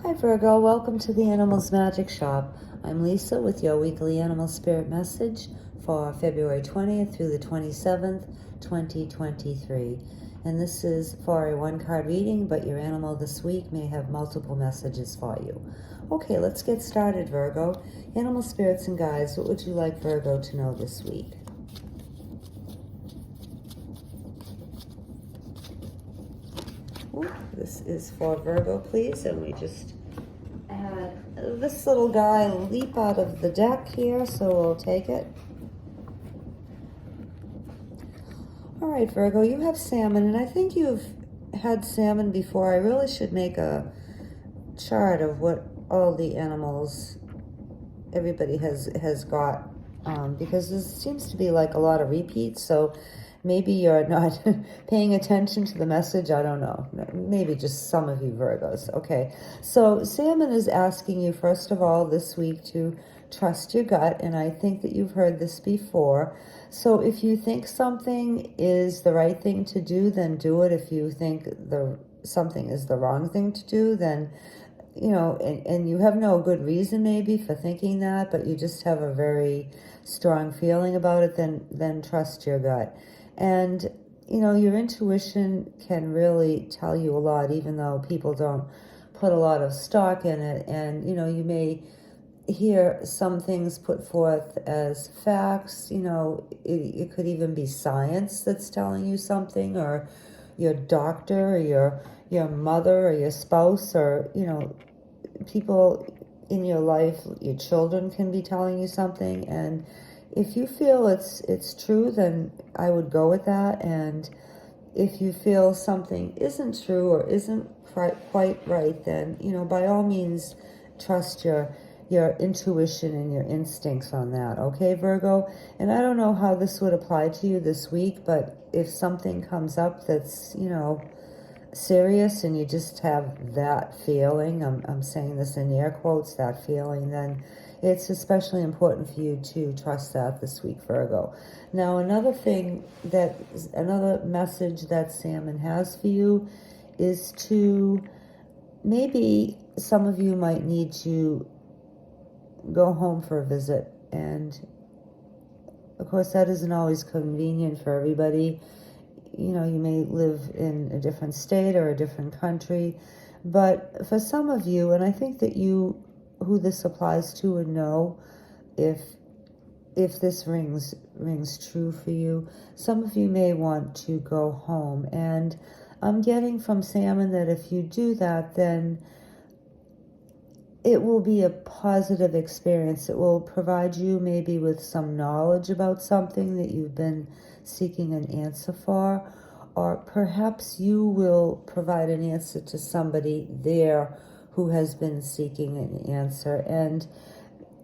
Hi Virgo, welcome to the Animals Magic Shop. I'm Lisa with your weekly animal spirit message for February 20th through the 27th, 2023. And this is for a one-card reading, but your animal this week may have multiple messages for you. Okay, let's get started, Virgo. Animal spirits and guides, what would you like Virgo to know this week? Ooh, this is for Virgo, please, and we just had this little guy leap out of the deck here, so we'll take it. All right, Virgo, you have salmon, and I think you've had salmon before. I really should make a chart of what all the animals everybody has got, because there seems to be like a lot of repeats, so maybe you're not paying attention to the message. I don't know. Maybe just some of you Virgos. Okay. So salmon is asking you, first of all, this week to trust your gut. And I think that you've heard this before. So if you think something is the right thing to do, then do it. If you think something is the wrong thing to do, then, you know, and you have no good reason maybe for thinking that, but you just have a very strong feeling about it, then trust your gut. And, you know, your intuition can really tell you a lot, even though people don't put a lot of stock in it. And, you know, you may hear some things put forth as facts. You know, it could even be science that's telling you something, or your doctor, or your mother, or your spouse, or, you know, people in your life, your children can be telling you something. And if you feel it's true, then I would go with that. And if you feel something isn't true or isn't quite right, then, you know, by all means, trust your intuition and your instincts on that. Okay, Virgo? And I don't know how this would apply to you this week, but if something comes up that's, you know, serious and you just have that feeling, I'm saying this in air quotes, that feeling, then it's especially important for you to trust that this week, Virgo. Now, another message that salmon has for you is to, maybe some of you might need to go home for a visit. And of course, that isn't always convenient for everybody. You know, you may live in a different state or a different country, but for some of you, and I think that you, who this applies to, would know if this rings true for you. Some of you may want to go home, and I'm getting from salmon that if you do that, then it will be a positive experience. It will provide you maybe with some knowledge about something that you've been seeking an answer for, or perhaps you will provide an answer to somebody there who has been seeking an answer. And,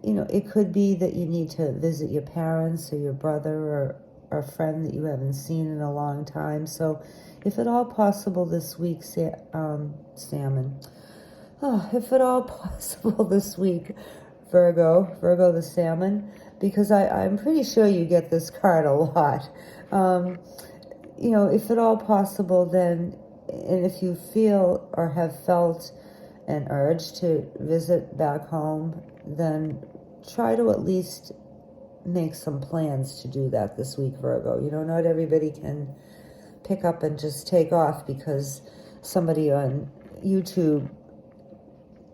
you know, it could be that you need to visit your parents or your brother or a friend that you haven't seen in a long time. So if at all possible this week, salmon, if at all possible this week, Virgo the salmon, because I'm pretty sure you get this card a lot. You know, if at all possible, then, and if you feel or have felt an urge to visit back home, then try to at least make some plans to do that this week, Virgo. You know, not everybody can pick up and just take off because somebody on YouTube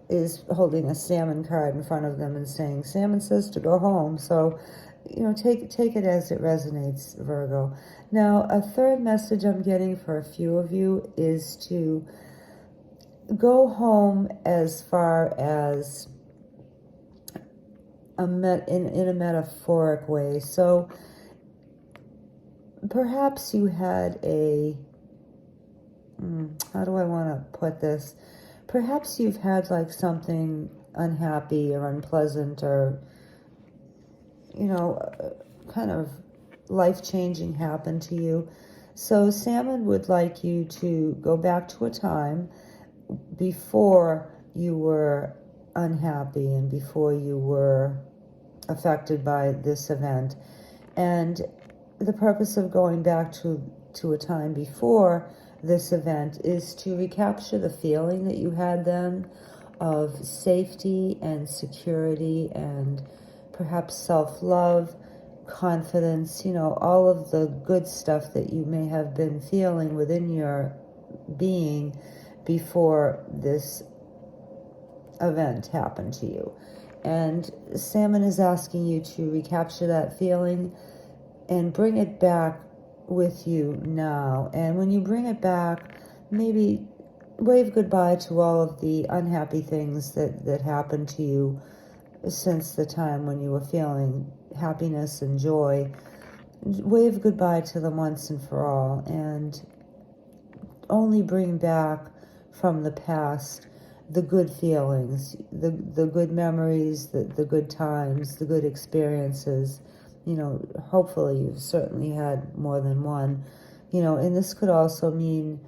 is holding a salmon card in front of them and saying, salmon says to go home. So, you know, take it as it resonates, Virgo. Now, a third message I'm getting for a few of you is to go home as far as in a metaphoric way. So perhaps you had how do I want to put this? Perhaps you've had like something unhappy or unpleasant or, you know, kind of life-changing happen to you. So salmon would like you to go back to a time before you were unhappy and before you were affected by this event. And the purpose of going back to a time before this event is to recapture the feeling that you had then, of safety and security and perhaps self-love, confidence, all of the good stuff that you may have been feeling within your being before this event happened to you. And Salmon is asking you to recapture that feeling and bring it back with you now. And when you bring it back, maybe wave goodbye to all of the unhappy things that happened to you since the time when you were feeling happiness and joy. Wave goodbye to them once and for all, and only bring back from the past the good feelings, the good memories, the good times, the good experiences. Hopefully you've certainly had more than one. And this could also mean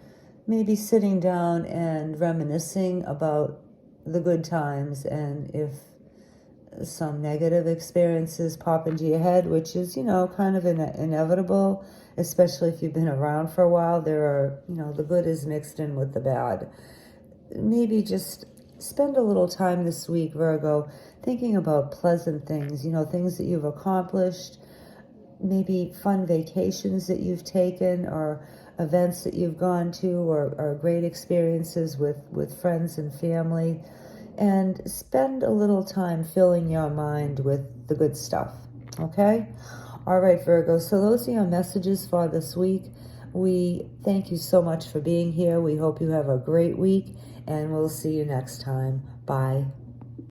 maybe sitting down and reminiscing about the good times, and if some negative experiences pop into your head, which is, kind of inevitable, especially if you've been around for a while, there are, the good is mixed in with the bad. Maybe just spend a little time this week, Virgo, thinking about pleasant things, things that you've accomplished, maybe fun vacations that you've taken, or events that you've gone to, or great experiences with friends and family. And spend a little time filling your mind with the good stuff, okay? All right, Virgo, so those are your messages for this week. We thank you so much for being here. We hope you have a great week, and we'll see you next time. Bye.